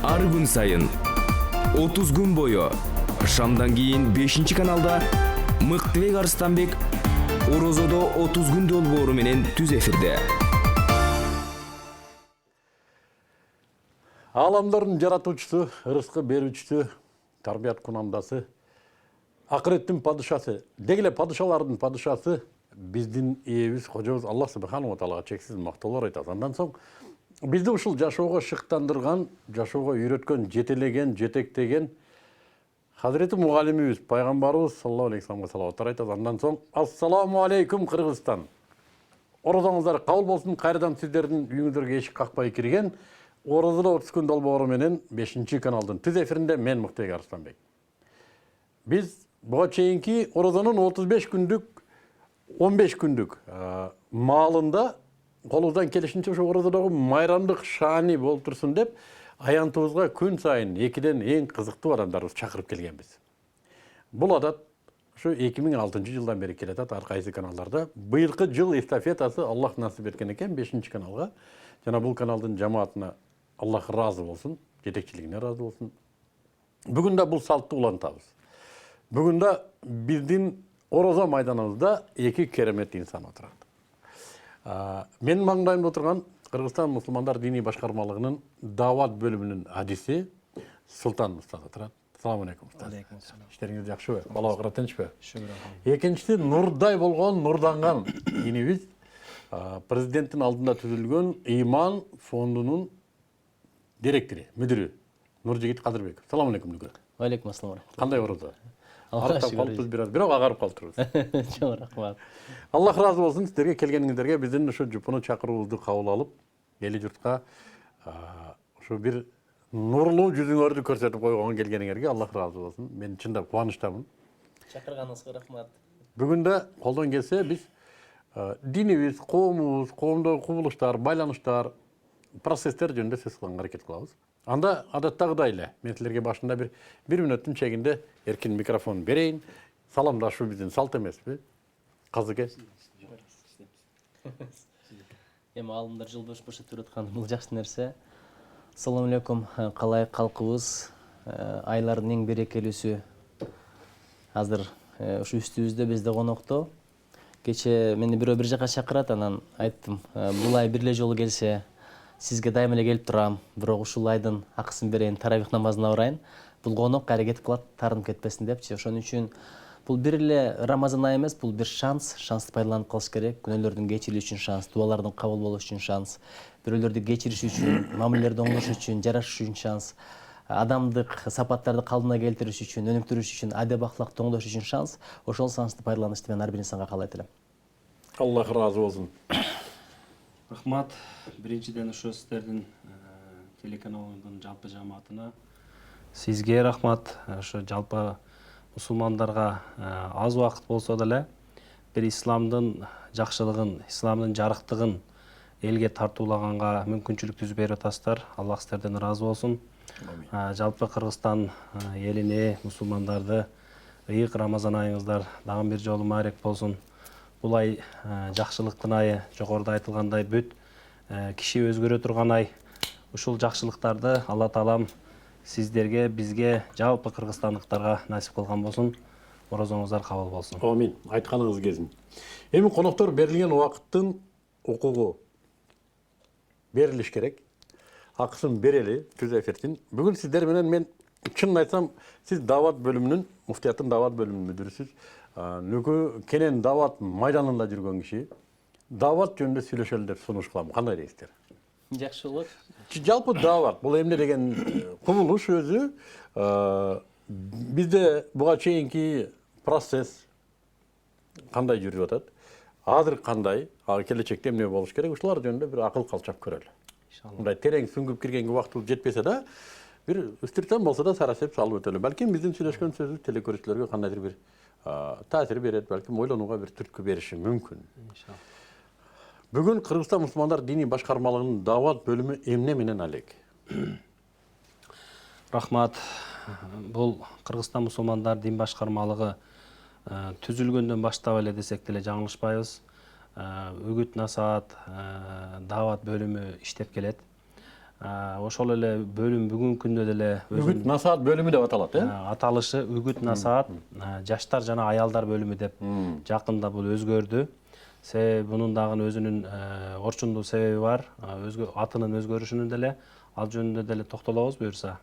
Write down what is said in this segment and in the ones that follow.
ар күн сайын 30 күн бою шамдан кийин 5-каналда Мыктыбек Арыстанбек Орозодо 30 күн долбоору менен түз эфирде. Аламдардын жаратуучусу, ырыскы берүүчүсү, тарбият кунандасы, акыреттин падышасы, дегеле падышалардын падышасы биздин ээбиз, кожобуз Аллах субханаху ва таалага чексиз мактоолор айтат. Андан соң бизди ушул жашоого шыктандырган, жашоого үйрөткөн, жетелеген, жетектеген Хазіреті мұғалимimiz, пайғамбарыбыз саллаллаху алейхи вассаламга салаваттар айтат. Андан соң ассаламу алейкум Кыргызстан. Оразаңыздар кабыл болсун. Кайрадан сиздердин үйүңүздөргө эшик какпай кирген Орозодо 30 күн долбоору менен 5-каналдын түз эфиринде мен Мыктыбек Арыстанбек. Биз буга чейинки Орозонун 35 күндүк, 15 күндүк маалында колубуздан келишинче ошо Орозодогу майрамдык шаани болуп турсун деп аянтыбызга күн сайын 2ден эң кызыктуу адамдарыбызды чакырып келгенбиз. Бул адат ушу 2006 жылдан бери келатат ар кайсы каналдарда. Быйылкы жыл эстафетасы Аллах насип эткен экен 5-каналга. Жана бул каналдын жамаатына Аллах разы болсун, жетекчилигине разы болсун. Бүгүн да бул салтты улантабыз. Бүгүн да биздин Орозо майданыбызда 2 керемет инсан отурат. Мен маңдайымда отурган Кыргызстан мусулмандар дини башкармалыгынын дават бөлүмүнүн адиси Султан Устаз отурат. Assalamu alaikum Устаз. Иштериңиз жакшыбы? Бала кара тынчпы? Экинчиси нурдай болгон, нурданган инибиз президенттин алдында түзүлгөн Иман фондунун директору, мүдүрү Нуржигит Кадырбеков. Assalamu alaikum Нургүл. Алейкум ассалам. Кандай Орозо? Калпыз бирок агарып калтырбыз. Чоң рахмат. Аллах разы болсун сиздерге келгениңиздерге, биздин ушу жупуну чакыруубузду кабыл алып, эли журтка ушу бир нурлуу жүзүңөрдү көрсөтүп койгонго келгениңерге Аллах разы болсун. Мен чындап кубанычтамын. Чакырганыңызга рахмат. Бүгүн да колдон келсе биз динибиз, коомубуз, коомдогу кубулуштар, байланыштар, процесстер жөнүндө сөз кылганга аракет кылабыз. Анда адаттагыдай эле мен силерге башында бир мүнөттүн чегинде эркин микрофон берейин. Саламдашуу биздин салт эмеспи? Казыке. Эми алымдар жыл бош өтүп аткан бул жакшы нерсе. Ассаламу алейкум, калай калкыбыз, айлардын эң берекелүүсү. Азыр ушу үстүбүздө бизде конокто. Кече мени бирөө бир жака чакырат, анан айттым, бул ай бир эле жолу келсе, сизге дайым эле келип турам, бирок ушул айдын акысын берейин, таравих намазына барайын. Бул конок аракет кылат, тарынып кетпесин депчи. Ошон үчүн бул бир эле Рамазан айы эмес, бул бир шансты пайдаланып калыш керек. Күнөөлөрдүн кечирилиши үчүн шанс, дуалардын кабыл болушу үчүн шанс, бирөөлөрдү кечириш үчүн, мамилелерди оңдош үчүн, жарашыш үчүн шанс, адамдык сапаттарды калыбына келтириш үчүн, өнүктүрүш үчүн, адеп ахлакты оңдош үчүн шанс. Ошол шансты пайдаланышты мен ар бир инсанга каалайт элем. Аллах разы болсун. Рахмат. Биринчиден ошо сиздердин телеканалдын жалпы жамаатына сизге рахмат. Ошо жалпы мусулмандарга аз убакыт болсо деле бир исламдын жакшылыгын, исламдын жарыктыгын элге тартуулаганга мүмкүнчүлүк түзүп берип атасыздар. Аллах сиздерден разы болсун. Жалпы Кыргызстан элине, мусулмандарды ыйык Рамазан айыңыздар дагы бир жолу маарек болсун. Бул ай жакшылыктын айы, жогоруда айтылгандай бүт киши өзгөрө турган ай. Ушул жакшылыктарды Алла Таалам сиздерге, бизге, жалпы кыргызстандыктарга насип кылган болсун. Орозоңуздар кабыл болсун. Амин. Айтканыңыз келсин. Эми коноктор берилген убакыттын укугу берилиш керек. Акысын берели түз эфирдин. Бүгүн сиздер менен мен чын айтсам, сиз дават бөлүмүнүн, муфтияттын дават бөлүмүнүн мүдүрүсүз. Нүкү Кенен дават майданында жүргөн киши. Дават жөнүндө сүйлөшөлү деп сунуш кылам. Кандай дейсиздер? Жакшы болот. Жалпы дават бул эмне деген кубулуш өзү бизде буга чейинки процесс кандай жүрүп атат? Азыр кандай? Келечекте эмне болуш керек? Ушулар жөнүндө бир акыл калчап көрөлү. Мындай терең сүңгүп киргенге убактыбыз жетпесе да, бир үстүртөн болсо да сарасеп салып өтөлү. Балким биздин сүйлөшкөн сөзүбүз телекөрүүчүлөргө кандайдыр бир таасир берет, балким ойлонууга бир түрткү бериши мүмкүн. Бүгүн Кыргызстан мусулмандар дини башкармалыгынын дават бөлүмү эмне менен алек? Рахмат. Бул Кыргызстан мусулмандар дин башкармалыгы түзүлгөндөн баштап эле десек деле жаңылышпайбыз. үгүт насаат дават бөлүмү иштеп келет. ошол эле бөлүм бүгүнкү күндө деле Үгүт насаат бөлүмү деп аталат, аталышы үгүт насаат жаштар жана аялдар бөлүмү деп жакында бул өзгөрдү. Себеби мунун дагы өзүнүн орчундуу себеби бар. Атынын өзгөрүшүнүн деле ал жөнүндө деле токтолобуз буюрса.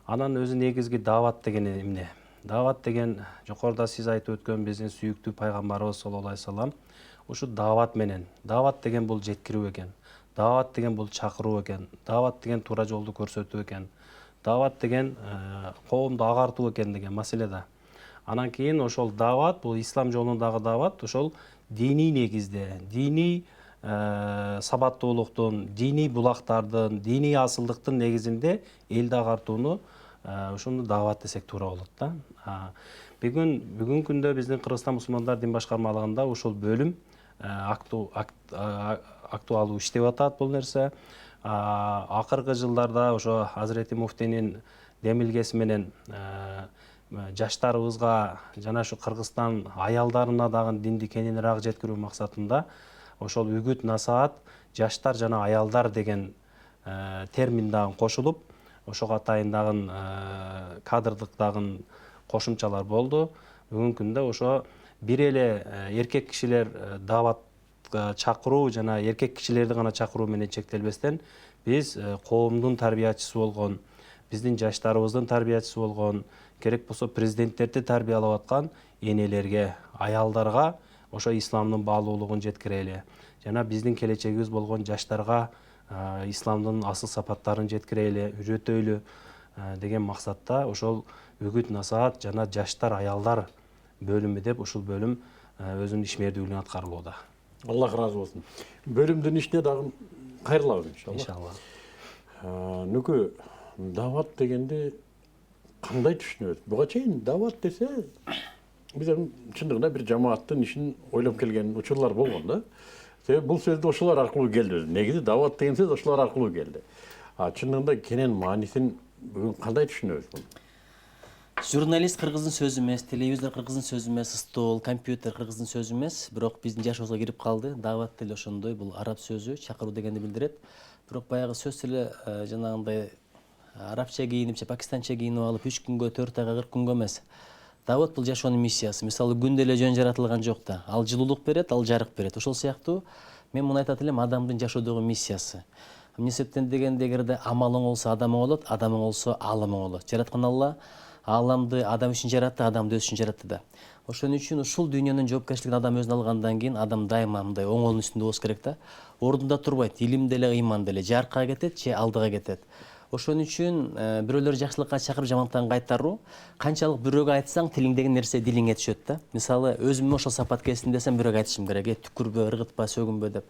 Анан өзү негизги даават деген эмне? Даават деген жогоруда сиз айтып өткөн биздин сүйүктүү пайгамбарыбыз саллаллаху алейхи вассалам ушу даават менен. Даават деген бул жеткирүү экен. Даават деген бул чакыруу экен. Даават деген туура жолду көрсөтүү экен. Даават деген коомду агартуу экен деген маселе да. Анан кийин ошол даават, бул ислам жолундагы даават, ошол диний негизде, диний сабаттуулуктун, диний булактардын, диний асылдыктын негизинде элди агартууну ушуну даават десек туура болот да. Бүгүнкү күндө биздин Кыргызстан мусулмандар дин башкармалыгында ушул бөлүм актуалдуу иштеп атат бул нерсе. Акыркы жылдарда ошо Азирети муфтинин демилгеси менен жаштарыбызга жана ушу Кыргызстан аялдарына дагы динди кеңираак жеткирүү максатында ошол үгүт насаат жаштар жана аялдар деген термин дагы кошулуп, ошого атайын дагы кадрдык дагы кошумчалар болду. Бүгүнкү күндө ошо бир эле эркек кишилер даават чакыруу жана эркек кишилерди гана чакыруу менен чектелбестен биз коомдун тарбиячысы болгон, биздин жаштарыбыздын тарбиячысы болгон, керек болсо президенттерди тарбиялап аткан энелерге, аялдарга ошо исламдын баалуулугун жеткирели жана биздин келечегибиз болгон жаштарга исламдын асыл сапаттарын жеткирели, үйрөтөлү деген максатта ошол үгүт насаат жана жаштар аялдар бөлүмү деп ушул бөлүм өзүнүн ишмердүүлүгүн аткарылууда. Аллах разы болсун. Бөлүмдүн ишине дагы кайрылабыз иншалла. Нүкү, даават дегенди кандай түшүнөбүз? Буга чейин даават десе биз чындыгында бир жамааттын ишин ойлоп келген учурлар болгон да. Себеби бул сөз да ошолор аркылуу келди. Негизи даават деген сөз ошолор аркылуу келди. Чындыгында кенен маанисин бүгүн кандай түшүнөбүз буну? Журналист кыргыздын сөзү эмес, телевизор кыргыздын сөзү эмес, стол, компьютер кыргыздын сөзү эмес, бирок биздин жашообузга кирип калды. Даават деле ошондой, бул араб сөзү, чакыруу дегенди билдирет. Бирок баягы сөз деле жанагындай арабча кийинип же пакистанча кийинип алып 3 күнгө, 4 айга, 40 күнгө эмес. Даават бул жашоонун миссиясы. Мисалы күн деле жөн жаратылган жок да. Ал жылуулук берет, ал жарык берет. Ошол сыяктуу мен муну айтат элем, адамдын жашоодогу миссиясы. Эмне себептен дегенде, эгерде амалың болсо адамың болот, адамың болсо аалымың болот. Жараткан Алла ааламды адам үчүн жаратты, адамды өз үчүн жаратты да. Ошон үчүн ушул дүйнөнүн жоопкерчилигин адам өзүнө алгандан кийин адам дайыма мындай оңолдун үстүндө болуш керек да. Ордунда турбайт, илим деле, ыйман деле, же аркага кетет, же алдыга кетет. Ошон үчүн бирөөлөр жакшылыкка чакырып, жамандыктан кайтаруу, канчалык бирөөгө айтсаң, тилиңдеги нерсе дилиңе түшөт да. Мисалы, өзүмө ошол сапат келсин десем, бирөөгө айтышым керек, түкүрбө, ыргытпа, сөгүнбө деп.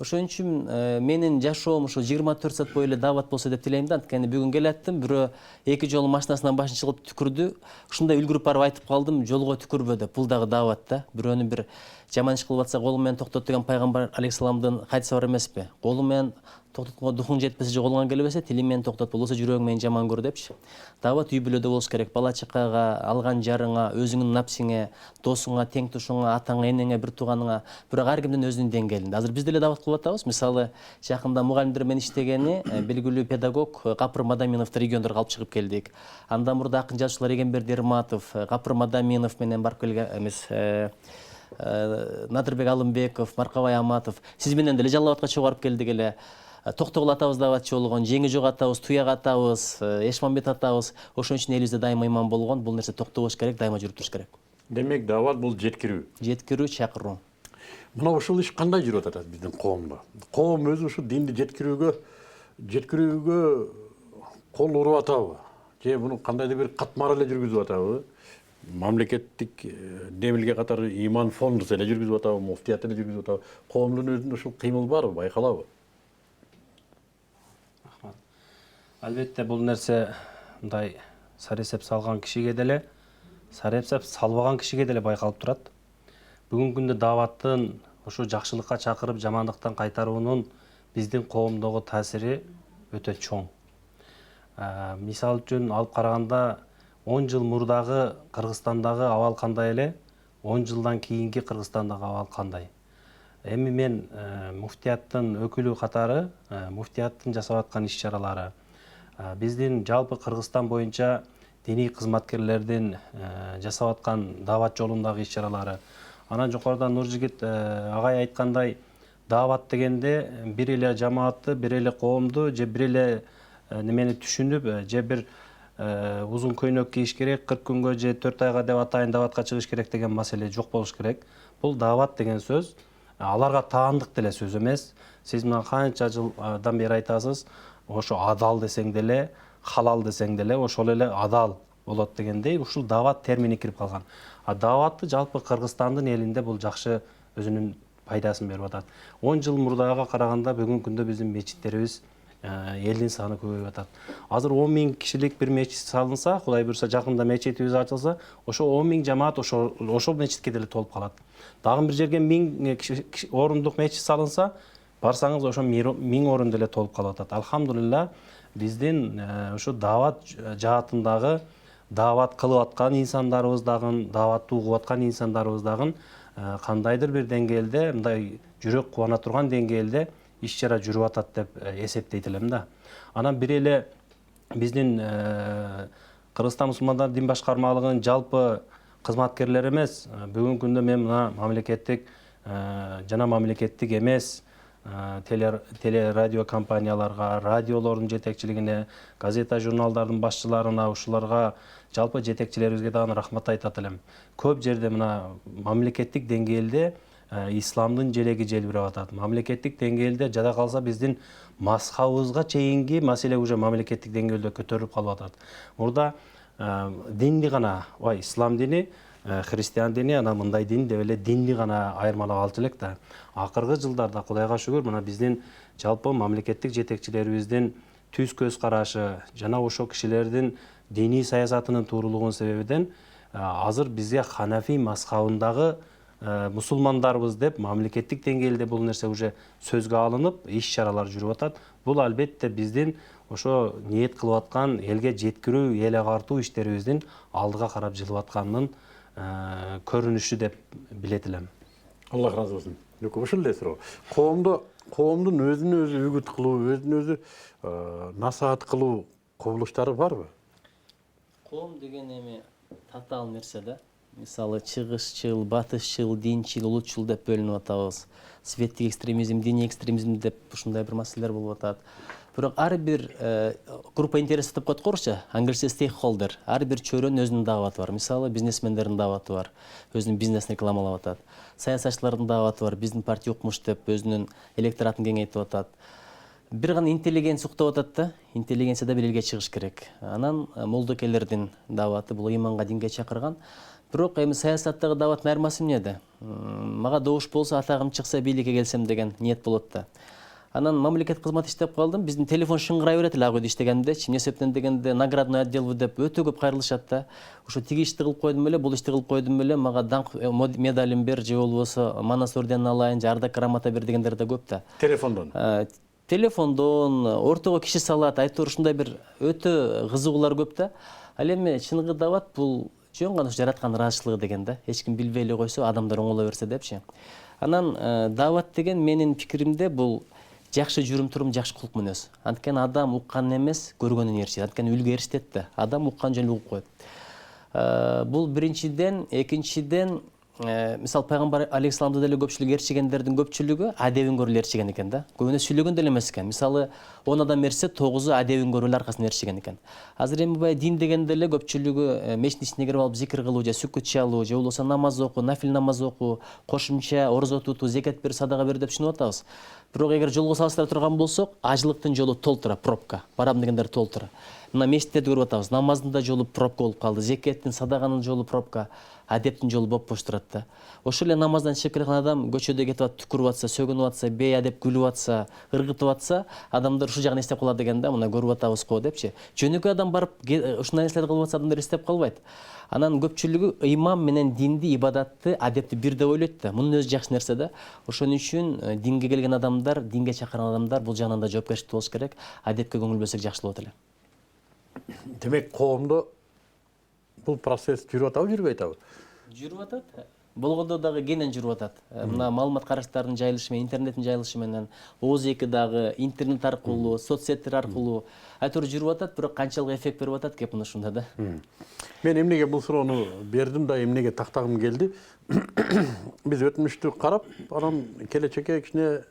Ошон үчүн менин жашоом ушу 24 саат бою эле даават болсо деп тилейм да. Анткени бүгүн келаттым, бирөө 2 жолу машинасынан башын чыгып түкүрдү. Ушундай үлгүрүп барып айтып калдым, жолго түкүрбө деп. Бул дагы даават да. Бирөөнү бир жаман иш кылып атса, колу менен токтот деген пайгамбар алейхисаламдын хадиси бар эмеспи? Колу менен токтотконго духуң жетпесе же колуңан келбесе, тилиң менен токтот, болбосо жүрөгүң менен жаман көр депчи. Даават үй бүлөдө болуш керек. Бала чакага, алган жарыңа, өзүңдүн напсиңе, досуңа, тең тушуңа, атаңа, энеңе, бир тууганыңа, бирок ар кимдин өзүнүн деңгээлинде. Азыр биз деле даават кылып атабыз. Мисалы, жакында мугалимдер менен иштегени белгилүү педагог Капыр Мадаминовду региондорго алып чыгып келдик. Андан мурда акын жазуучулар Эгемберди Эрматов, Капыр Мадаминов менен барып келген эмес, Надырбек Алымбеков, Маркабай Аматов. Сиз менен деле Жалал Абадка чогуу барып келдик эле. Токтогул атабыз дааватчы болгон, Жеңи Жок атабыз, Туяк атабыз, Эшмамбет атабыз. Ошон үчүн элибизде дайыма ыйман болгон. Бул нерсе токтобош керек, дайыма жүрүп туруш керек. Демек, даават бул жеткирүү. Жеткирүү, чакыруу. Мына ушул иш кандай жүрүп атат биздин коомдо? Коом өзү ушу динди жеткирүүгө кол уруп атабы? Же муну кандайдыр бир катмар эле жүргүзүп атабы? Мамлекеттик демилге катары иман фондусу эле жүргүзүп атабы, муфтият эле жүргүзүп атабы? Коомдун өзүндө ушул кыймыл барбы, байкалабы? Албетте бул нерсе мындай саресеп салган кишиге деле, саресеп салбаган кишиге деле байкалып турат. Бүгүнкү күндө дааваттын ушу жакшылыкка чакырып, жамандыктан кайтаруунун биздин коомдогу таасири өтө чоң. Мисал үчүн алып караганда 10 жыл мурдагы Кыргызстандагы абал кандай эле, 10 жылдан кийинки Кыргызстандагы абал кандай. Эми мен муфтияттын өкүлү катары муфтияттын жасап аткан иш-чаралары, биздин жалпы Кыргызстан боюнча диний кызматкерлердин жасап аткан даават жолундагы иш-чаралары. Анан жогорудан Нуржигит агай айткандай, даават дегенде бир эле жамаатты, бир эле коомду же бир эле немени түшүнүп, же бир узун көйнөк кийиш керек, 40 күнгө же 4 айга деп атайын дааватка чыгыш керек деген маселе жок болуш керек. Бул даават деген сөз аларга таандык деле сөз эмес. Сиз мына канча жылдан бери айтасыз, ошо адал десең деле, халал десең деле ошол эле адал болот дегендей, ушул даават термини кирип калган. Дааватты жалпы Кыргызстандын элинде бул жакшы өзүнүн пайдасын берип атат. 10 жыл мурдага караганда бүгүнкү күндө биздин мечиттерибиз элдин саны көбөйүп атат. Азыр 10 000 кишилик бир мечит салынса, Кудай буйруса жакында мечитибиз ачылса, ошо 10 000 жамаат ошол мечитке деле толуп калат. Дагы бир жерге 1000 орундук мечит салынса, барсаңыз ошо 1000 орун деле толуп калып атат. Алхамдулилла, биздин ушу даават жаатындагы даават кылып аткан инсандарыбыз дагы, дааватты угуп аткан инсандарыбыз дагы кандайдыр бир деңгээлде, мындай жүрөк кубана турган деңгээлде иш-чара жүрүп атат деп эсептейт элем да. Анан бир эле биздин Кыргызстан мусулмандар дин башкармалыгынын жалпы кызматкерлери эмес, бүгүнкү күндө мен мына мамлекеттик жана мамлекеттик эмес теле радио компанияларга, радиолордун жетекчилигине, газета журналдардын башчыларына, ушуларга жалпы жетекчилерибизге дагы рахмат айтат элем. Көп жерде мына мамлекеттик деңгээлде исламдын желеги желбиреп атат. Мамлекеттик деңгээлде жада калса биздин мазхабыбызга чейинки маселе уже мамлекеттик деңгээлде көтөрүлүп калып атат. Мурда динди гана, ислам дини, христиан дини, анан мындай дин деп эле динди гана айырмалап алчу элек да. Акыркы жылдарда Кудайга шүгүр, мына биздин жалпы мамлекеттик жетекчилерибиздин түз көз карашы жана ошол кишилердин диний саясатынын туурулугунун себебинен азыр бизге Ханафи мазхабындагы мусулмандарбыз деп мамлекеттик деңгээлде бул нерсе уже сөзгө алынып, иш-чаралар жүрүп атат. Бул албетте биздин ошо ниет кылып аткан элге жеткирүү, эл агартуу иштерибиздин алдыга карап жылып атканынын көрүнүшү деп билет элем. Алла разы болсун. Ушул эле суроо. Коомдун өзүнө өзү үгүт кылуу, өзүнө өзү насаат кылуу кубулуштары барбы? Коом деген эми татаал нерсе да. Мисалы чыгышчыл, батышчыл, динчил, улутчул деп бөлүнүп атабыз. Светтик экстремизм, диний экстремизм деп ушундай бир маселелер болуп атат. Бирок ар бир группа интересов деп коет корчу, англисче stakeholder, ар бир чөйрөнүн өзүнүн дааваты бар. Мисалы бизнесмендердин дааваты бар, өзүнүн бизнесин рекламалап атат. Саясатчылардын дааваты бар, биздин партия укмуш деп өзүнүн электоратын кеңейтип атат. Бир гана интеллигенция уктап атат да, интеллигенцияда бир элге чыгыш керек. Анан молдокелердин дааваты бул ыйманга, динге чакырган. Бирок эми саясаттагы дааваттын айырмасы эмнеде? Мага добуш болсо, атагым чыкса бийликке келсем деген ниет болот да. Анан мамлекет кызмат иштеп калдым. Биздин телефон шыңгырай берет эле ак үйдө иштегендечи. Эмне себептен дегенде наградной отделбу деп өтө көп кайрылышат да. Ошо тиги ишти кылып койдум эле, бул ишти кылып койдум эле, мага даңк медалин бер же болбосо манас орденин алайын, же ардак грамота бер дегендер да көп да. Телефондон. Телефондон ортого киши салат, айтор ушундай бир өтө кызыгуулар көп да. Ал эми чыныгы даават бул жөн гана жараткан ыраазычылыгы деген да. Эч ким билбей эле койсо, адамдар оңоло берсе депчи. Анан даават деген менин пикиримде бул жакшы жүрүм-турум, жакшы кулк мүнөз. Анткени адам уккан эмес, көргөнүн ээрчийт. Анткени үлгү ээрчитет да. Адам уккан жөн угуп коет. Бул биринчиден, экинчиден, мисалы пайгамбар алейхисаламды деле көпчүлүк ээрчигендердин көпчүлүгү адебин көрүп ээрчиген экен да. Көбүнө сүйлөгөн деле эмес экен. Мисалы 10 адам ээрчисе 9-у адебин көрүп эле аркасынан ээрчиген экен. Азыр эми бай дин дегенде эле көпчүлүгү мечиттин ичине кирип алып зикир кылуу же сүкүт чалуу же болбосо намаз окуу, нафил намаз окуу, кошумча орозо тутуу, зекет бер, садака бер деп түшүнүп атабыз. Бирок эгер жолго салыштыра турган болсок, ажылыктын жолу толтура, пробка. Барам дегендер толтура. Мына мечиттерди көрүп атабыз. Намаздын да жолу пробка болуп калды, зекеттин, садаганын жолу пробка, адептин жолу боп-бош турат да. Ошол эле намаздан чыгып келген адам көчөдө кетип атып, түкүрүп атса, сөгүнүп атса, бейадеп күлүп атса, ыргытып атса, адамдар ушул жагын эстеп калат деген да, мына көрүп атабыз го депчи. Жөнөкөй адам барып ушундай нерселерди кылып атса, адамдар эстеп калбайт. Анан көпчүлүгү ыйман менен динди, ибадатты, адепти бир деп ойлойт да. Мунун өзү жакшы нерсе да. Ошон үчүн динге келген адамдар, динге чакырган адамдар бул жагынан да жоопкерчиликтүү болуш керек. Адепке көңүл бөлсөк жакшы болот эле. Демек коомдо бул процесс жүрүп атабы, жүрбөй атабы? Жүрүп атат. болгондо дагы кенен жүрүп атат. Мына маалымат караштарынын жайылышы менен, интернеттин жайылышы менен, ооз-2 дагы интернет аркылуу, соцсеттер аркылуу айтор жүрүп атат, бирок канчалык эффект берип атат кеп мына ушунда да. Мен эмнеге бул суроону бердим да эмнеге тактагым келди. Биз өтмүштү карап, анан келечекке кичине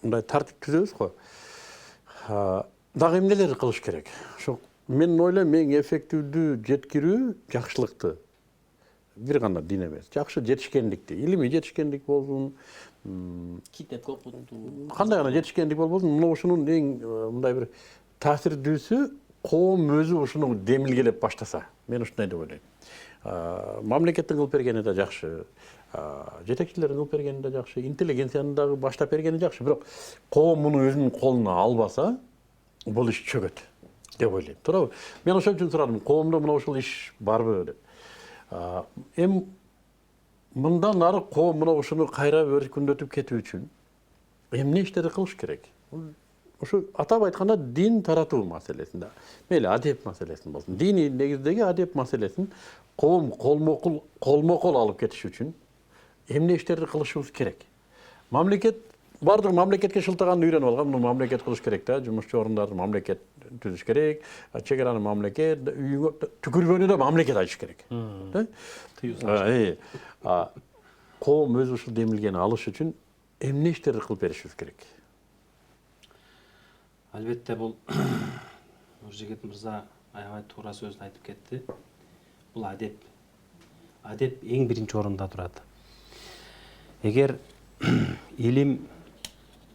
мындай тартип түзөбүз го. Дагы эмнелер кылыш керек? Ошо мен ойлойм эң эффективдүү жеткирүү жакшылыкты. Бир гана дин эмес, жакшы жетишкендикти, илимий жетишкендик болсун, Китеп окутуу. кандай гана жетишкендик болбосун, мына ушунун эң мындай бир таасирдүүсү коом өзү ушуну демилгелеп баштаса. Мен ушундай деп ойлойм. Мамлекеттин кылып бергени да жакшы, жетекчилердин кылып бергени да жакшы, интеллигенциянын дагы баштап бергени жакшы, бирок коом муну өзүнүн колуна албаса, бул иш чөгөт деп ойлойм. Туурабы? Мен ошол үчүн сурадым, коомдо мына ушул иш барбы деп. Эм мындан ары коом мына ушуну кайра өркүндөтүп кетүү үчүн эмне иштерди кылыш керек? Ушу атап айтканда дин таратуу маселесинде, мейли адеп маселесин болсун, диний негиздеги адеп маселесин коом колмо-кол алып кетиш үчүн эмне иштерди кылышыбыз керек? Мамлекет бардык мамлекетке шылтаганды үйрөнүп алган, муну мамлекет кылыш керек да, жумушчу орундарды мамлекет түзүш керек, чек араны мамлекет, үйүңө түкүргөнү да мамлекет айтыш керек. Коом өзү ушул демилгени алыш үчүн эмне иштерди кылып беришибиз керек? Албетте бул Нуржигит мырза аябай туура сөздү айтып кетти. Бул адеп. Адеп эң биринчи орунда турат. Эгер илим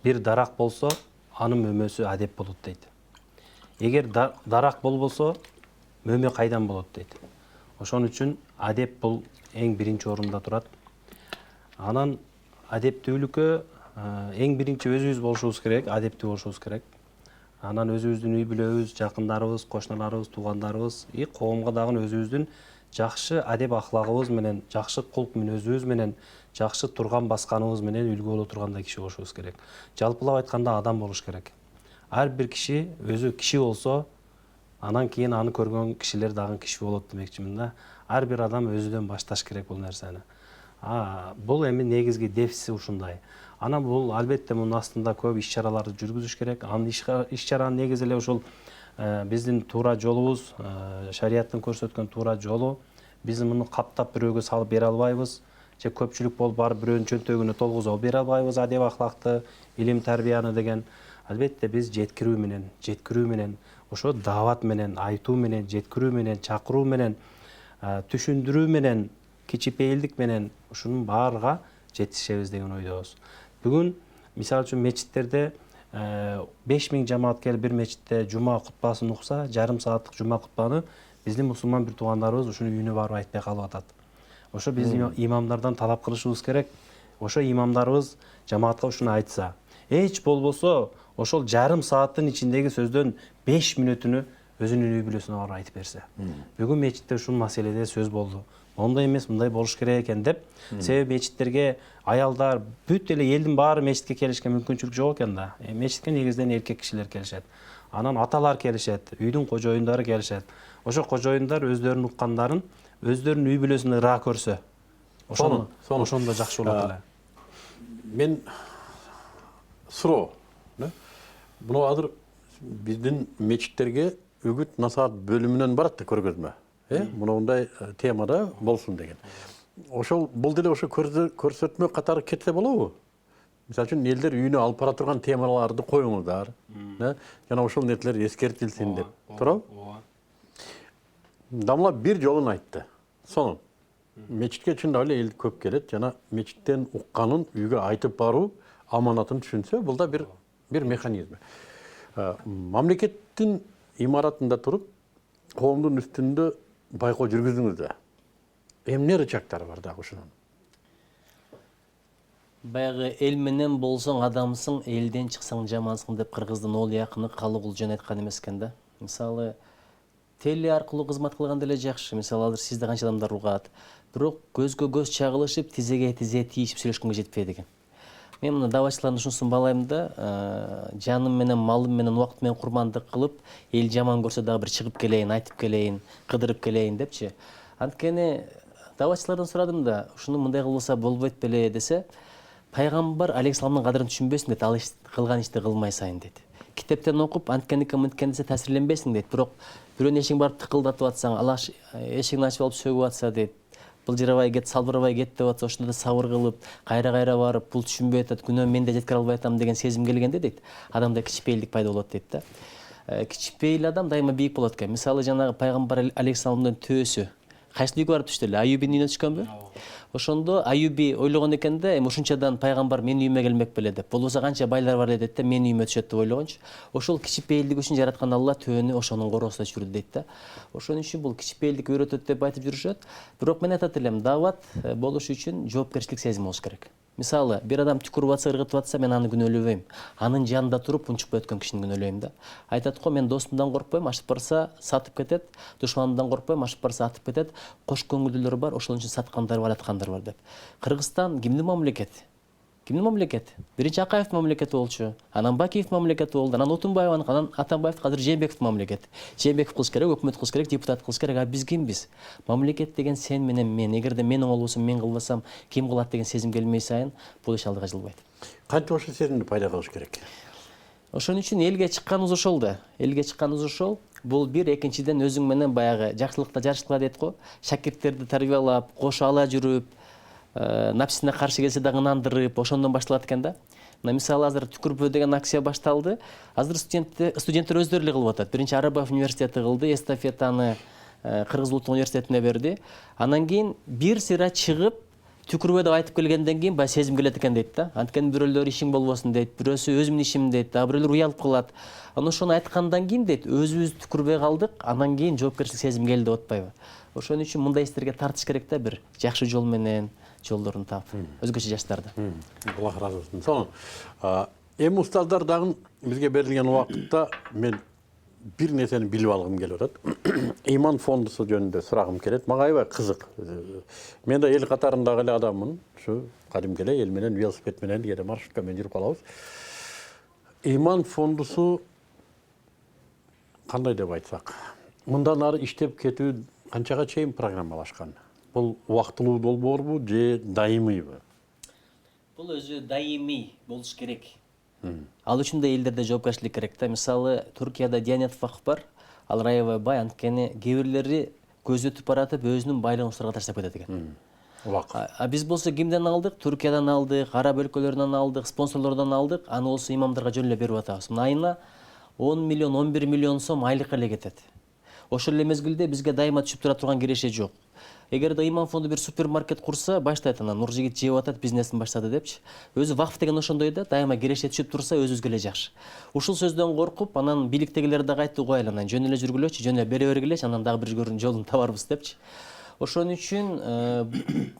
бир дарак болсо, анын мөмөсү адеп болот дейт. Эгер дарак болбосо, мөмө кайдан болот дейт. Ошон үчүн адеп бул эң биринчи орунда турат. Анан адептүүлүккө эң биринчи өзүбүз болушубуз керек, адептүү болушубуз керек. Анан өзүбүздүн үй бүлөбүз, жакындарыбыз, кошуналарыбыз, туугандарыбыз, коомго дагы өзүбүздүн жакшы адеп ахлагыбыз менен, жакшы кулк мүнөзүбүз менен, жакшы турган басканыбыз менен үлгү боло тургандай киши болушубуз керек. Жалпылап айтканда адам болуш керек. Ар бир киши өзү киши болсо, анан кийин аны көргөн кишилер дагы киши болот демекчимин да. Ар бир адам өзүдөн башташ керек бул нерсени. Бул эми негизги дефиси ушундай. Анан бул албетте мунун астында көп иш-чараларды жүргүзүш керек. Анын иш-чаранын негизи эле ушул биздин туура жолубуз, шариаттын көрсөткөн туура жолу. Биз муну каптап бирөөгө салып бере албайбыз. Же көпчүлүк болуп барып бирөөнүн чөнтөгүнө толгузуп бере албайбыз адеп ахлакты, илим тарбияны деген. Албетте биз жеткирүү менен, ошо даават менен, айтуу менен, жеткирүү менен, чакыруу менен, түшүндүрүү менен, кичипейилдик менен ушунун баарыга жетишебиз деген ойдобуз. Бүгүн мисалы үчүн мечиттерде 5000 жамаат келип бир мечитте жума кутбасын укса, жарым сааттык жума кутбаны биздин мусулман бир туугандарыбыз ушуну үйүнө барып айтпай калып атат. Ошо биздин имамдардан талап кылышыбыз керек. Ошо имамдарыбыз жамаатка ушуну айтса, эч болбосо ошол жарым сааттын ичиндеги сөздөн 5 мүнөтүнү өзүнүн үй бүлөсүнө барып айтып берсе. Бүгүн мечитте ушул маселеде сөз болду. Мондай эмес, мындай болуш керек экен деп. Себеби мечиттерге аялдар, бүт эле элдин баары мечитке келишке мүмкүнчүлүк жок экен да. Мечитке негизден эркек кишилер келишет. Анан аталар келишет, үйдүн кожоюндары келишет. Ошо кожоюндар өздөрүнүн уккандарын өздөрүнүн үй бүлөсүндө ыраа көрсө, ошондо жакшы болот эле. Мен суроо, мына азыр биздин мечиттерге үгүт насаат бөлүмүнөн барат да көргөзмө. Мындай темада болсун деген. Ошол бул деле ошо көрсөтмө катары кетсе болобу? Мисалы үчүн элдер үйүнө алып бара турган темаларды коюңуздар. Жана ошол нерселер эскертилсин деп. Туурабы? Дамла бир жолун айтты. Сонун. Мечитке чындап эле эл көп келет, жана мечиттен укканын үйгө айтып баруу аманатын түшүнсө, бул да бир механизм. Мамлекеттин имаратында туруп, коомдун үстүндө байкоо жүргүздүңүз да. Эмне рычагтары бар дагы ушунун? Баягы эл менен болсоң адамсың, элден чыксаң жамансың деп кыргыздын Оли акыны Калыгулжан айткан эмес экен да. Мисалы, теле аркылуу кызмат кылганда эле жакшы. Мисалы, азыр сизди канча адамдар угат. Бирок көзгө көз чагылышып, тизеге тизе тийишип сүйлөшкөнгө жетпейт экен. Мен мына давачылардын ушунусун баалайм да, жаным менен, малым менен, убакыт менен курмандык кылып, эл жаман көрсө дагы бир чыгып келейин, айтып келейин, кыдырып келейин депчи. Анткени Даватчылардан сурадым да, ушуну мындай кылса болбойт беле десе, пайгамбар алейхисаламдын кадырын түшүнбөсүң дейт, ал кылган ишти кылмай сайын дейт. Китептен окуп, анткени мынткени десе таасирленбесиң дейт. Бирок бирөөнүн эшигин барып тыкылдатып атсаң, Аллах эшигин ачып алып сөгүп атса дейт. Былжырабай кет, салбырабай кет деп атса, ошондо да сабыр кылып, кайра барып, бул түшүнбөй атат, күнөө мен да жеткире албай атам деген сезим келгенде дейт, адамда кичипейилдик пайда болот дейт да. Кичипейил адам дайыма бийик болот экен. Мисалы жанагы пайгамбар алейхисаламдын төөсү кайсы үйгө барып түштү эле? Аюбинин үйүнө түшкөнбү? Ошондо Аюби ойлогон экен да, эми ушунчадан пайгамбар менин үйүмө келмек беле деп. Болбосо канча байлар бар эле дейт да, менин үйүмө түшөт деп ойлогончу. Ошол кичипейилдик үчүн жараткан Алла төөнү ошонун короосунда түшүрдү дейт да. Ошон үчүн бул кичипейилдик үйрөтөт деп айтып жүрүшөт. Бирок мен айтат элем, дават болуш үчүн жоопкерчилик сезими болуш керек. Мисалы, бир адам түкүрүп атса, ыргытып атса, мен аны күнөөлөбөйм. Анын жанында туруп, унчукпай өткөн кишини күнөөлөйм да. Айтат го, мен достумдан коркпойм, ашып барса сатып кетет, душманымдан коркпойм, ашып барса атып кетет. Кош көңүлдүүлөр бар, ошон үчүн саткандар бар, аткандар бар деп. Кыргызстан кимдин мамлекети? Кимдин мамлекети? Биринчи Акаевдин мамлекети болчу, анан Бакиевдин мамлекети болду, анан Отунбаевдин, анан Атамбаевдин, азыр Жээнбековдун мамлекети. Жээнбеков кылыш керек, өкмөт кылыш керек, депутат кылыш керек, а биз кимбиз? Мамлекет деген сен менен мен. Эгерде мен оңол болсом, мен кылбасам, ким кылат деген сезим келмей сайын, бул иш алдыга жылбайт. Кантип ошол сезимди пайда кылыш керек? Ошон үчүн элге чыкканыбыз ошол да. Элге чыкканыбыз ошол. Бул бир, экинчиден өзүң менен баягы жакшылыкта жарышкыла дейт го. Шакирттерди тарбиялап, кошо ала жүрүп, напсисине каршы келсе дагы ынандырып, ошондон башталат экен да. Мына мисалы азыр түкүрпө деген акция башталды. Азыр студенттер өздөрү эле кылып атат. Биринчи Арабаев университети кылды, эстафетаны Кыргыз улуттук университетине берди. Анан кийин бир сыйра чыгып, түкүрбө деп айтып келгенден кийин баягы сезим келет экен дейт да. Анткени бирөөлөр ишиң болбосун дейт, бирөөсү өзүмдүн ишим дейт, а бирөөлөр уялып калат. Анан ошону айткандан кийин дейт, өзүбүз түкүрбөй калдык, анан кийин жоопкерчилик сезим келди деп атпайбы? Ошон үчүн мындай иштерге тартыш керек да, бир жакшы жол менен жолдорун таап, өзгөчө жаштарды. Аллах разы болсун. Сону эми устаздар дагы бизге берилген убакытта мен бир нерсени билип алгым келип атат. Иман фондусу жөнүндө сурагым келет. Мага аябай кызык. Мен да эл катарындагы эле адаммын. Ушу кадимки эле эл менен велосипед менен кээде маршрутка менен жүрүп калабыз. Иман фондусу кандай деп айтсак, мындан ары иштеп кетүү канчага чейин программалашкан? Бул убактылуу долбоорбу же дайымыйбы? Бул өзү даимий болуш керек. Ал үчүн да элдерде жоопкерчилик керек да. Мисалы, Туркияда Диянет Вакф бар, ал аябай бай, анткени кээ бирлери көзөтүп баратып, өзүнүн байлыгын ушуларга таштап кетет экен. А биз болсо кимден алдык? Туркиядан алдык, араб өлкөлөрүнөн алдык, спонсорлордон алдык. Аны болсо имамдарга жөн эле берип атабыз. Мына айына 10 миллион, 11 миллион сом айлык эле кетет. Ошол эле мезгилде бизге дайыма түшүп тура турган киреше жок. Эгерде Иман фонду бир супермаркет курса, баштайт анан Нуржигит жеп атат, бизнесин баштады депчи. Өзү вакф деген ошондой да, дайыма киреше түшүп турса, өзүбүзгө эле жакшы. Ушул сөздөн коркуп, анан бийликтегилер дагы айтты, койлу, анан жөн эле жүргүлөчү, жөн эле бере бергилечи, анан дагы бир көрүн жолун табарбыз депчи. Ошон үчүн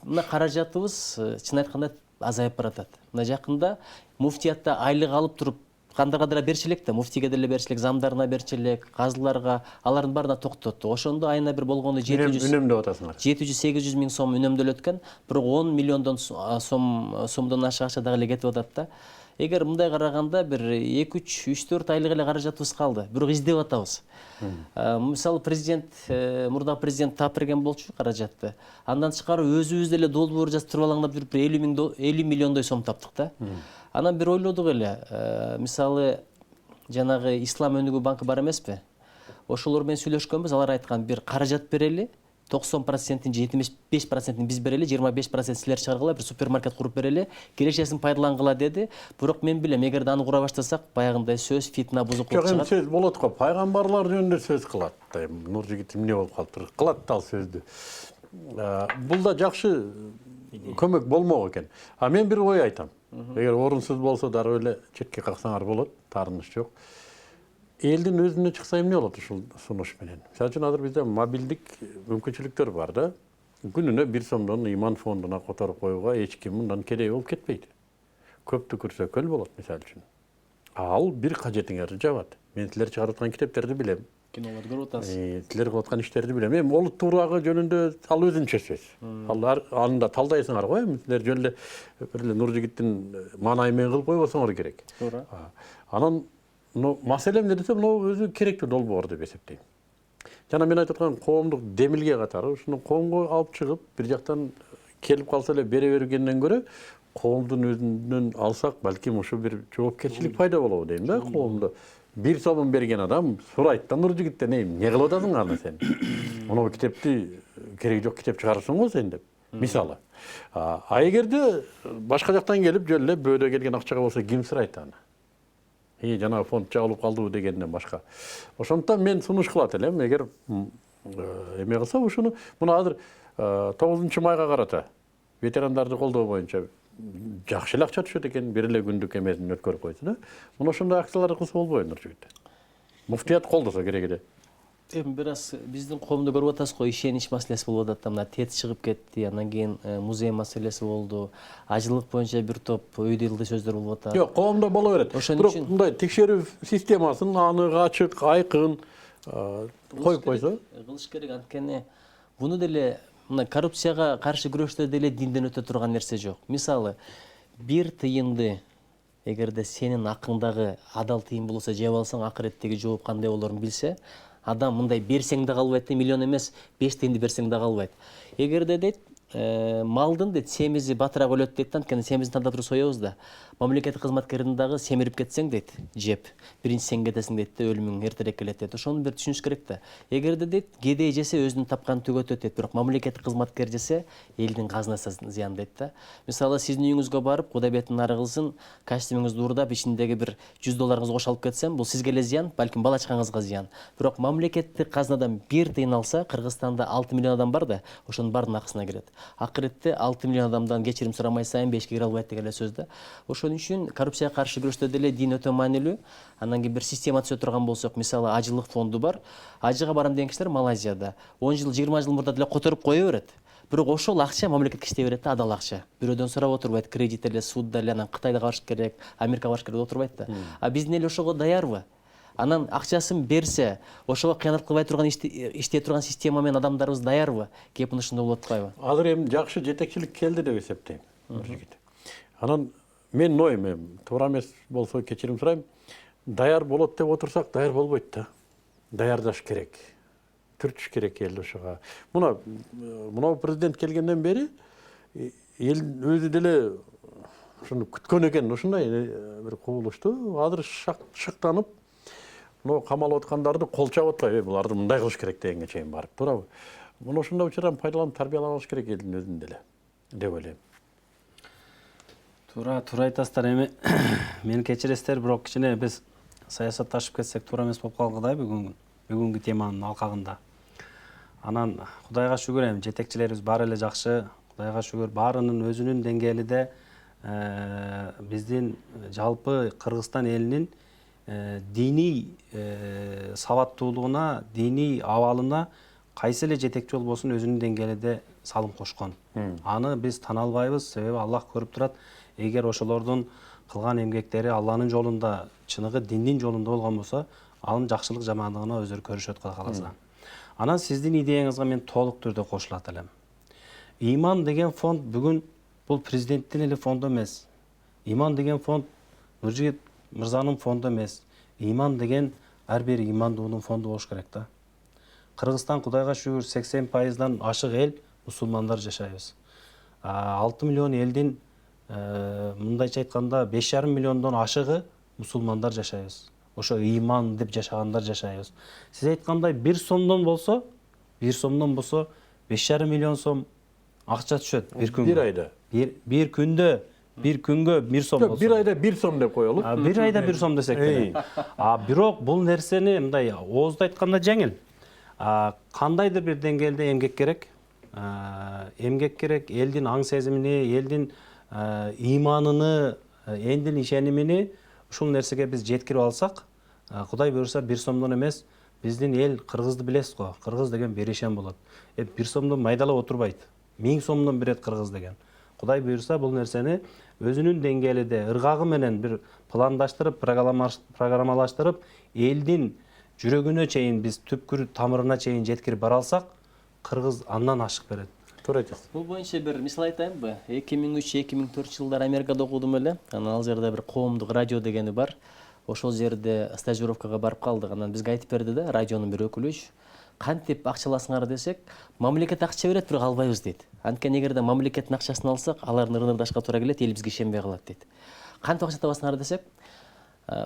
мына каражатыбыз чын айтканда азайып баратат. Мына жакында муфтиятта айлык алып туруп кандайга берчү элек да, муфтийге деле берчү элек, замдарына берчү элек, казыларга, алардын баарына токтотту. Ошондо айына бир болгондо 700 атасыңар. 700-800 миң сом үнөмдөлөт экен, бирок 10 миллиондон сомдон ашык акча дагы эле кетип атат да. Эгер мындай караганда бир 2-3-4 айлык эле каражатыбыз калды, бирок издеп атабыз. Мисалы мурда президент таап берген болчу каражатты. Андан тышкары өзүбүз деле долбоор жазып туруп алаңдап жүрүп 50 миллиондой сом таптык да. Анан бир ойлодук эле, мисалы жанагы Ислам өнүгүү банкы бар эмеспи? Ошолор менен сүйлөшкөнбүз, алар айткан бир каражат берели, 90%-ин же 75%-ин биз берели, 25% силер чыгаргыла, бир супермаркет куруп берели, кирешесин пайдалангыла деди. Бирок мен билем, эгерде аны кура баштасак, баягындай сөз, фитна, бузукулук чыгат. Жок, эми сөз болот го, пайгамбарлар жөнүндө сөз кылат. Нуржигит эмне болуп калыптыр? Кылат да ал сөздү. Бул да жакшы көмөк болмок экен. А мен бир ой айтам. Эгер орунсуз болсо дагы эле четке каксаңар болот, таарыныш жок. Элдин өзүнө чыкса эмне болот ушул сунуш менен? Мисалы үчүн азыр бизде мобилдик мүмкүнчүлүктөр бар да. Күнүнө 1 сомдон Иман фондуна которуп коюуга эч ким мындан кедей болуп кетпейт. Көп түкүрсө көл болот мисалы үчүн. Ал бир кажетиңерди жабат. Мен силер чыгарып аткан китептерди билем. Кинолорду көрүп атасыз. Силер кылып аткан иштерди билем. Эми олут туурагы жөнүндө ал өзүнчө сөз. Алар аны да талдайсыңар го, эми силер жөн эле бир эле Нуржигиттин маанайы менен кылып койбосоңор керек. Туура. Анан маселе эмне десе, бул өзү керектүү долбоор деп эсептейм. жана мен айтып аткан коомдук демилге катары ушуну коомго алып чыгып бир жактан келип калса эле бере бергенден көрө коомдун өзүнөн алсак балким ушу бир жоопкерчилик пайда болобу дейм да. Коомдо 1 сомун берген адам сурайт да Нуржигиттен, эмне кылып атасың аны сен? Мына китепти кереги жок китеп чыгарасың го сен деп. Мисалы. А эгерде башка жактан келип жөн эле бөөдө келген акчага болсо ким сурайт аны? Жана фонд жабылып калдыбы дегенден башка. Ошондуктан мен сунуш кылат элем, эгер эме кылса ушуну, муну азыр 9-майга карата ветерандарды колдоо боюнча жакшы эле акча түшөт экен, бир эле күндүк эмесин өткөрүп койсу да. Муну ошондой акцияларды кылса болбойбу Нуржигит? Муфтият колдосо керек эле. Эми бир аз биздин коомдо көрүп атасыз го, ишенич маселеси болуп атат да, мына ТЭЦ чыгып кетти, андан кийин музей маселеси болду, ажылык боюнча бир топ өйдө ылдый сөздөр болуп атат. Жок, коомдо боло берет. Бирок мындай текшерүү системасын анык, ачык, айкын коюп койсо кылыш керек. Анткени буну деле мына коррупцияга каршы күрөштө деле динден өтө турган нерсе жок. Мисалы, 1 тыйынды эгерде сенин акыңдагы адал тыйын болсо жеп алсаң, акыреттеги жооп кандай болорун билсе, адам мындай берсең да калбайт, миллион эмес 5 тыйынды берсең да калбайт. Эгерде дейт малдын дейт семизи батыраак өлөт дейт, анткени семизин тандап туруп соебуз да. Мамлекеттик кызматкердин дагы семирип кетсең дейт, жеп, биринчи сен кетесиң дейт да, өлүмүң эртерээк келет дейт. Ошону бир түшүнүш керек да. Эгерде дейт кедей жесе өзүнүн тапканын төгөтөт дейт, бирок мамлекеттик кызматкер жесе элдин казынасына зыян дейт да. Мисалы, сиздин үйүңүзгө барып, Кудай бетин нары кылсын, костюмуңузду уурдап, ичиндеги бир 100 долларыңызды кош алып кетсем, бул сизге эле зыян, балким бала чагаңызга зыян. Бирок мамлекеттик казынадан 1 тыйын алса, Кыргызстанда 6 миллион адам бар да, ошонун баарынын акысына кирет. Акыретте 6 миллион адамдан кечирим сурамай сайын 5 кире албайт деген эле сөз да. Ошон үчүн коррупцияга каршы күрөштө деле дин өтө маанилүү. Андан кийин бир система түзө турган болсок, мисалы, ажылык фонду бар. Ажыга барам деген кишилер Малайзияда 10 жыл, 20 жыл мурда деле которуп кое берет. Бирок ошол акча мамлекетке иштей берет да, адал акча. Бирөөдөн сурап отурбайт, кредит эле, судда эле, анан Кытайга барыш керек, Америкага барыш керек деп отурбайт да. А биздин эл ошого даярбы? Анан акчасын берсе, ошого кыянат кылбай турган иштей турган система менен адамдарыбыз даярбы? Кеп ушундай болуп атпайбы? азыр эми жакшы жетекчилик келди деп эсептейм. Анан мен ойм, туура эмес болсо кечирим сурайм. Даяр болот деп отурсак, даяр болбойт да. Даярдаш керек. Түртүш керек элди ошого. Мына президент келгенден бери эл өзү деле ушуну күткөн экен, ушундай бир кубулушту. Азыр шыктанып, мына камалып аткандарды кол чабып атпайбы, буларды мындай кылыш керек дегенге чейин барып, туурабы? Муну ушундай учурдан пайдаланып тарбияланыш керек элдин өзүн деле деп ойлойм. Туура айтасыздар. Эми мени кечиресиздер, бирок кичине биз саясатташып кетсек туура эмес болуп калгыдай бүгүнкү теманын алкагында. Анан Кудайга шүгүр, эми жетекчилерибиз баары эле жакшы. Кудайга шүгүр, баарынын өзүнүн деңгээлинде биздин жалпы Кыргызстан элинин диний сабаттуулугуна, диний абалына кайсы эле жетекчи болбосун өзүнүн деңгээлинде салым кошкон. Аны биз тана албайбыз, себеби Аллах көрүп турат. Эгер ошолордун кылган эмгектери Алланын жолунда, чыныгы диндин жолунда болгон болсо, анын жакшылык жамандыгына өзүлөрү көрүшөт, Кудай кааласа. Анан сиздин идеяңызга мен толук түрдө кошулат элем. Иман деген фонд бүгүн бул президенттин эле фонду эмес. Иман деген фонд Нуржигит мырзанын фонду эмес. Иман деген ар бир имандуунун фонду болуш керек да. Кыргызстан, Кудайга шүгүр, 80%дан ашык эл мусулмандар жашайбыз. 6 миллион элдин мындайча айтканда 5,5 миллиондон ашыгы мусулмандар жашайбыз. Ошо иман деп жашагандар жашайбыз. Сиз айткандай 1 сомдон болсо 5,5 миллион сом акча түшөт бир күнгө. Бир айда. Бир күндө, бир күнгө 1 сом болсо. Бир айда 1 сом деп коелу. Бир айда 1 сом десек деле. Бирок бул нерсени мындай оозду айтканда жеңил. Кандайдыр бир деңгээлде эмгек керек. Эмгек керек, элдин аң сезимини, элдин иманını, элдин ишенимини ушул нерсеге биз жеткирип алсак, Кудай буйрса 1 сомдон эмес, биздин эл кыргызды билесиз го. Кыргыз деген берешен болот. 1 сомдон майдалап отурбайт. 1000 сомдон берет кыргыз деген. Кудай буйрса бул нерсени өзүнүн деңгээлинде ыргагы менен бир пландаштырып, программалаштырып, элдин жүрөгүнө чейин биз түпкүр тамырына чейин жеткирип бара алсак, кыргыз андан ашык берет. Туура айтасыз. Бул боюнча бир мисал айтайынбы? 2003-2004 жылдары Америкада окудум эле. Анан ал жерде бир коомдук радио дегени бар. Ошол жерде стажировкага барып калдык. Анан бизге айтып берди да, радионун бир өкүлү. кантип акчаласыңар десек, мамлекет акча берет, бирок албайбыз дейт. Анткени эгерде мамлекеттин акчасын алсак, алардын ырнырдашка туура келет, эл бизге ишенбей калат дейт. Кантип акча табасыңар десек,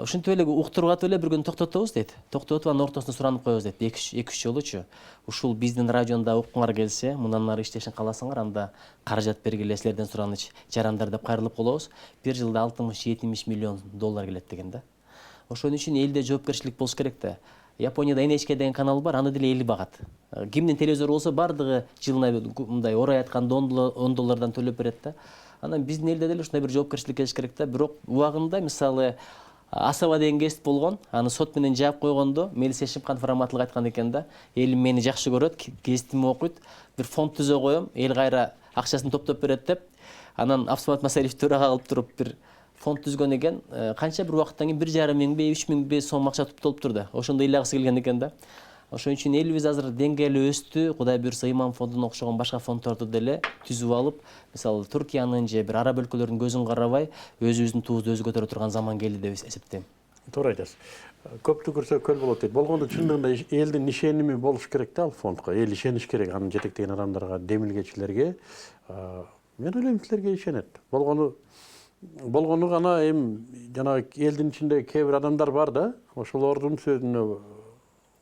ушинтип эле уктургатып эле бир күн токтотобуз дейт. Токтотуп анын ортосунда суранып коебуз дейт. 2-3 жолучу. Ушул биздин районда уккуңар келсе, мындан ары иштешин кааласаңар, анда каражат бергиле, силерден сураныч жарандар деп кайрылып калабыз. Бир жылда 60-70 миллион доллар келет деген да. Ошон үчүн элде жоопкерчилик болуш керек да. Японияда NHK деген канал бар, аны деле эл багат. Кимдин телевизору болсо бардыгы жылына мындай орай айтканда 10 доллардан төлөп берет да. Анан биздин элде деле ушундай бир жоопкерчилик келиш керек да. Бирок убагында мисалы Асаба деген кесип болгон, аны сот менен жаап койгондо Мелис Эшимканов раматтылык айткан экен да. Элим мени жакшы көрөт, кесиптими окуйт, бир фонд түзө коем, эл кайра акчасын топтоп берет деп. Анан Абсамат Масалиев төрага кылып туруп бир фонд түзгөн экен. Канча бир убакыттан кийин 1,5 миңби, 3 миңби сом акча топтолуптур да. Ошондо ыйлагысы келген экен да. Ошон үчүн элибиз азыр деңгээли өстү. Кудай буюрса Иман фондуна окшогон башка фонддорду деле түзүп алып, мисалы Түркиянын же бир араб өлкөлөрүнүн көзүн карабай, өзүбүздүн туубузду өзү көтөрө турган заман келди деп эсептейм. Туура айтасыз. Көп түкүрсө көл болот дейт. Болгондо чындыгында элдин ишеними болуш керек да ал фондко. Эл ишениш керек анын жетектеген адамдарга, демилгечилерге. Мен ойлойм силерге ишенет. Болгону гана жанагы элдин ичинде кээ бир адамдар бар да, ошолордун сөзүнө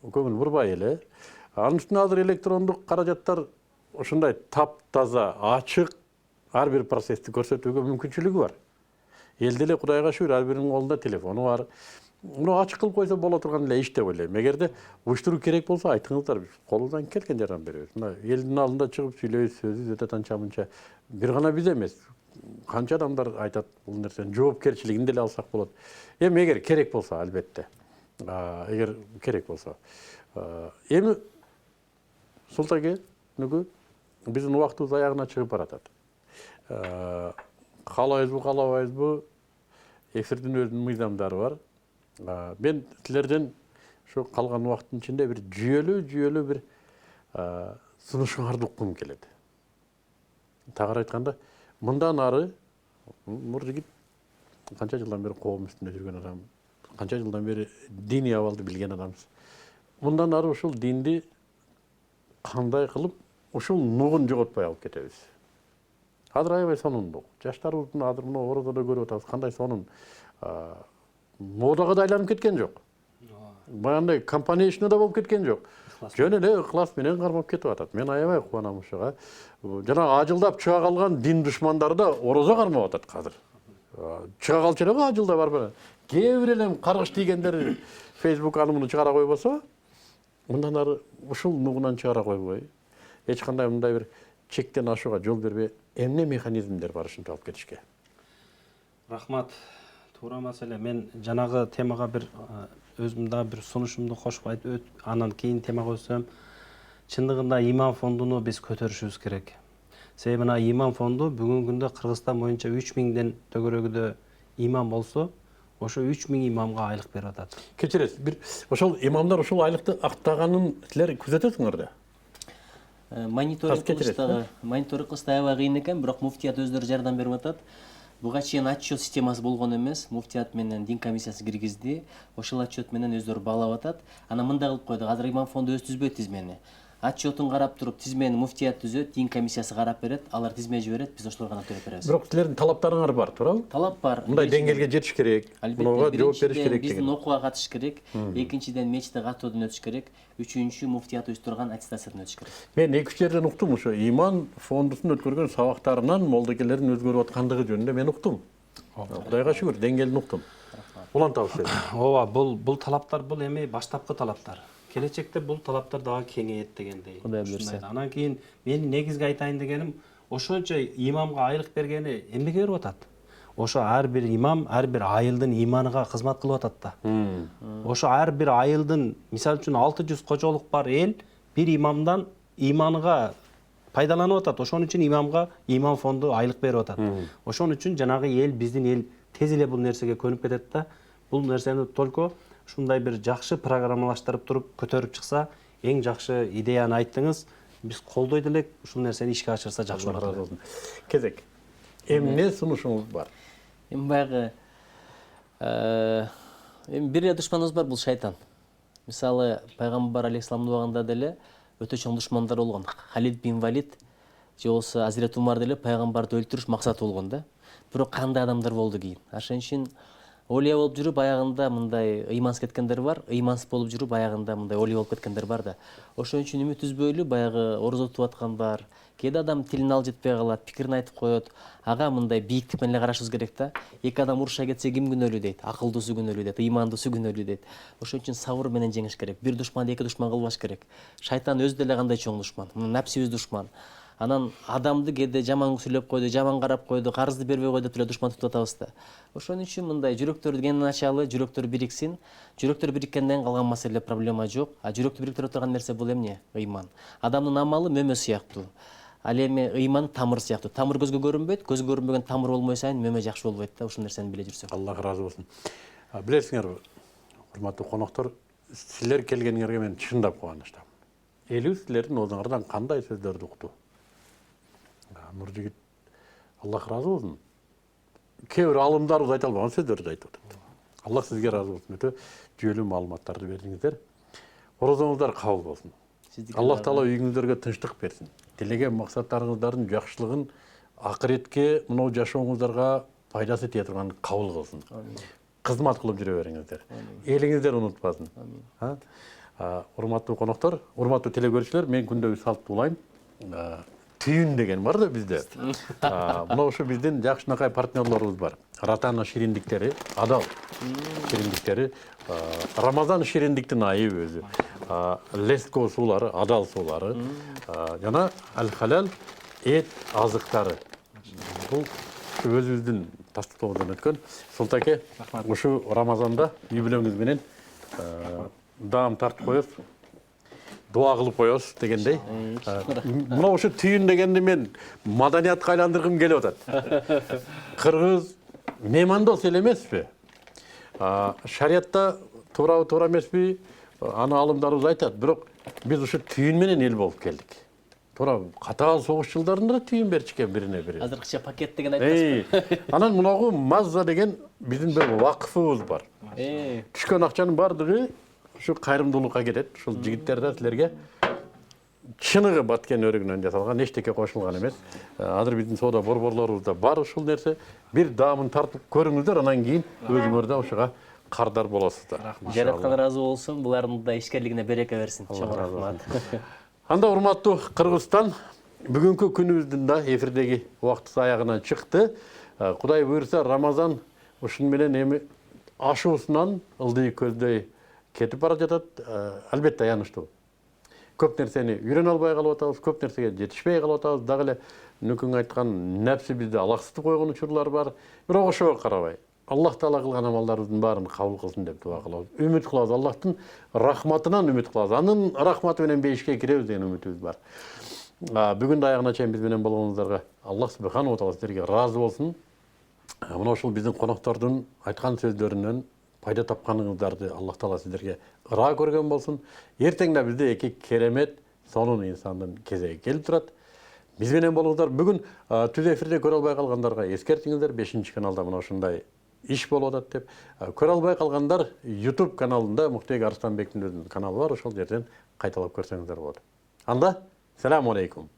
көңүл бурбай эле. Анын үстүнө азыр электрондук каражаттар ушундай таптаза, ачык ар бир процессти көрсөтүүгө мүмкүнчүлүгү бар. Эл деле Кудайга шүгүр ар биринин колунда телефону бар. Муну ачык кылып койсо боло турган эле иш деп ойлойм. Эгерде уюштуруу керек болсо айтыңыздар, биз колубуздан келген жардам беребиз. Мына элдин алдында чыгып сүйлөйбүз, сөзүбүз өтө танча мынча. Бир гана биз эмес, канча адамдар айтат бул нерсенин жоопкерчилигин деле алсак болот. Эгер керек болсо албетте. Эгер керек болсо. Эми Султаке, нүгү биздин убактыбыз аягына чыгып баратат. Каалайбызбы, каалабайбызбы, эфирдин өзүнүн мыйзамдары бар. Мен силерден ошо калган убакыттын ичинде бир жүйөлүү бир сунушуңарды уккум келет. Тагыраак айтканда, мындан ары муржигит канча жылдан бери коом үстүндө жүргөн адам, канча жылдан бери диний абалды билген адамбыз. Мындан ары ушул динди кандай кылып ушул нугун жоготпай алып кетебиз. Азыр аябай сонун нуг. Жаштарыбыздын азыр мына орозодо көрүп атабыз, кандай сонун модага да айланып кеткен жок. Баягындай компания ишине да болуп кеткен жок. Жөн эле ыклас менен кармап кетип атат. Мен аябай кубанам ушуга. Жана ажылдап чыга калган дин душмандары да орозо кармап атат азыр. Чыга калчу эле ажылда барбы? Кээ бир эле каргыш тийгендер Facebook анымыны чыгара койбосо, мындан ары ушул нугунан чыгара койбой, эч кандай мындай бир чектен ашууга жол бербей, эмне механизмдер бар ушинтип алып кетишке? Рахмат. Туура маселе. Мен жанагы темага бир өзүмдө бир сунушумду кошуп айтып, анан кийин темага өтсөм, чындыгында Иман фондуну биз көтөрүшүбүз керек. Себеби мына Иман фонду бүгүнкү күндө Кыргызстан боюнча 3000ден төгөрөгүдө имам болсо, ошо 3000 имамга айлык берип атат. Кечиресиз, бир ошол имамдар ушул айлыкты актаганын силер күзөтөсүңөр да? Мониторинг кылышта аябай кыйын экен, бирок муфтият өздөрү жардам берип атат. Буга чейин отчет системасы болгон эмес, муфтият менен дин комиссиясы киргизди. Ошол отчет менен өздөрү баалап атат. Анан мындай кылып койдук. Азыр Иман фонду өз түзбөйт тизмени. Отчетун карап туруп, тизмени муфтият түзөт, дин комиссиясы карап берет, алар тизме жиберет, биз ошолорго гана төлөп беребиз. Бирок силердин талаптарыңар бар, туурабы? Талап бар. Мындай деңгээлге жетиш керек, мунуга жооп бериш керек деген. Биздин окууга катыш керек, экинчиден мечитте катуудан өтүш керек, үчүнчү муфтият уюштурган аттестациядан өтүш керек. Мен 2-3 жерден уктум ошо Иман фондусун өткөргөн сабактарынан молдокелердин өзгөрүп аткандыгы жөнүндө мен уктум. Кудайга шүгүр, деңгээлин уктум. Улантабыз. Ооба, бул талаптар бул эми баштапкы талаптар. Келечекте бул талаптар дагы кеңейет дегендей. Кудай буйрса. Анан кийин мен негизги айтайын дегеним, ошончо имамга айлык бергени эмнеге берип атат? Ошо ар бир имам ар бир айылдын иманыга кызмат кылып атат да. Ошо ар бир айылдын, мисалы үчүн 600 кожолук бар эл бир имамдан иманыга пайдаланып атат. Ошон үчүн имамга Иман фонду айлык берип атат. Ошон үчүн жанагы эл, биздин эл тез эле бул нерсеге көнүп кетет да. Бул нерсени только ушундай бир жакшы программалаштырып туруп көтөрүп чыкса, эң жакшы идеяны айттыңыз. Биз колдойт элек, ушул нерсени ишке ашырса жакшы болот. Кезек. Эмне сунушуңуз бар? Эми баягы бир эле душманыбыз бар, бул шайтан. Мисалы, пайгамбар алейхиссаламдын убагында деле өтө чоң душмандар болгон. Халид бин Валид же болбосо Азирет Умар деле пайгамбарды өлтүрүш максаты болгон да. Бирок кандай адамдар болду кийин. Ошон үчүн олия болуп жүрүп аягында мындай ыймансыз кеткендер бар, ыймансыз болуп жүрүп аягында мындай олия болуп кеткендер бар да. Ошон үчүн үмүт үзбөйлү, баягы орозо тутуп аткан бар. Кээде адам тилин алып жетпей калат, пикирин айтып коет. Ага мындай бийиктик менен эле карашыбыз керек да. Эки адам уруша кетсе ким күнөөлүү дейт? Акылдуусу күнөөлүү дейт, ыймандуусу күнөөлүү дейт. Ошон үчүн сабыр менен жеңиш керек. Бир душманды эки душман кылбаш керек. Шайтан өзү деле кандай чоң душман. Напсибиз душман. Анан адамды кээде жаман сүйлөп койду, жаман карап койду, карызды бербей койду деп эле душман тутуп атабыз да. Ошон үчүн мындай жүрөктөрдү кенен ачалы, жүрөктөр бириксин. Жүрөктөр бириккенден калган маселе проблема жок. А жүрөктү бириктире турган нерсе бул эмне? Ыйман. Адамдын амалы мөмө сыяктуу. Ал эми ыйман тамыр сыяктуу. Тамыр көзгө көрүнбөйт, көзгө көрүнбөгөн тамыр болмой сайын мөмө жакшы болбойт да. Ушул нерсени биле жүрсөк. Аллах разы болсын. Билесиңерби, урматтуу коноктор, силер келгениңерге мен чындап кубанычтамын. Элүү силердин оозуңардан кандай сөздөрдү укту? Нуржигит, Аллах разы болсын. Кээ бир алымдарыбыз айта албаган сөздөрдү айтып атат. Аллах сизге разы болсын. Өтө жүйөлүү маалыматтарды бердиңиздер. Орозоңуздар кабыл болсын. Аллах Таала үйүңүздөргө тынчтык берсин. Тилеген максаттарыңыздардын жакшылыгын акыретке мынау жашооңуздарга пайдасы тие турган кабыл кылсын. Кызмат кылып жүрө бериңиздер. Элиңиздер унутпасын. Урматтуу коноктор, урматтуу телекөрүүчүлөр, мен күндөгү салтты улайм. Түйүн деген бар да бизде. Мына ушу биздин жакшынакай партнерлорубуз бар. Ратана шириндиктери, Адал шириндиктери, Рамазан шириндиктин айы өзү. Леско суулары, Адал суулары, жана Аль-Халал эт азыктары. Бул өзүбүздүн тастыктоодон өткөн. Султаке, ушу Рамазанда юбилейиңиз менен даам тартып коебуз. Дуа кылып коебуз дегендей. Мына ушу түйүн дегенди мен маданиятка айландыргым келип атат. Кыргыз меймандос эл эмеспи? Шариятта туурабы туура эмеспи? Аны алымдарыбыз айтат. Бирок биз ушу түйүн менен эл болуп келдик. Туура катаал согуш жылдарында түйүн берчикен бирине бири. Азыркыча пакет деген айтасызбы? Анан мынагу Мазза деген биздин бир вакыфыбыз бар. Түшкөн акчанын бардыгы ушу кайрымдуулукка кетет. Ушул жигиттерде силерге чыныгы баткен өрүгүнөн жасалган, эчтеке кошулган эмес. Азыр биздин соода борборлорубузда бар ушул нерсе. Бир даамын тартып көрүңүздөр, анан кийин өзүңөр да ушуга кардар болосуздар. Жараткан разы болсун, булардын да ишкерлигине береке берсин. Чоң рахмат. Анда урматтуу Кыргызстан, бүгүнкү күнүбүздүн да эфирдеги убактысы аягына чыкты. Кудай буйрса, Рамазан ушун менен эми ашуусунан ылдый көздөй кетип бара жатат. Албетте аянычтуу. Көп нерсени үйрөнө албай калып атабыз, көп нерсеге жетишпей калып атабыз. Дагы эле нүкүң айткан нәпси бизди алаксытып койгон учурлар бар. Бирок ошого карабай, Аллах Таала кылган амалдарыбыздын баарын кабыл кылсын деп дуа кылабыз. Үмүт кылабыз, Аллахтын рахматынан үмүт кылабыз. Анын рахматы менен бейишке киребиз деген үмүтүбүз бар. Бүгүн да аягына чейин биз менен болгонуңуздарга Аллах субханаху ва таала силерге разы болсун. Мына ушул биздин коноктордун айткан сөздөрүнөн пайда тапканыңыздарды Аллах Таала сиздерге ыраа көргөн болсун. Эртең да бизде эки керемет сонун инсандын кезеги келип турат. Биз менен болуңуздар. Бүгүн түз эфирде көрө албай калгандарга эскертиңиздер, 5-каналда мына ушундай иш болуп атат деп. Көрө албай калгандар YouTube каналында Муктебек Арыстанбектин өзүнүн каналы бар, ошол жерден кайталап көрсөңүздөр болот. Анда, салам алейкум.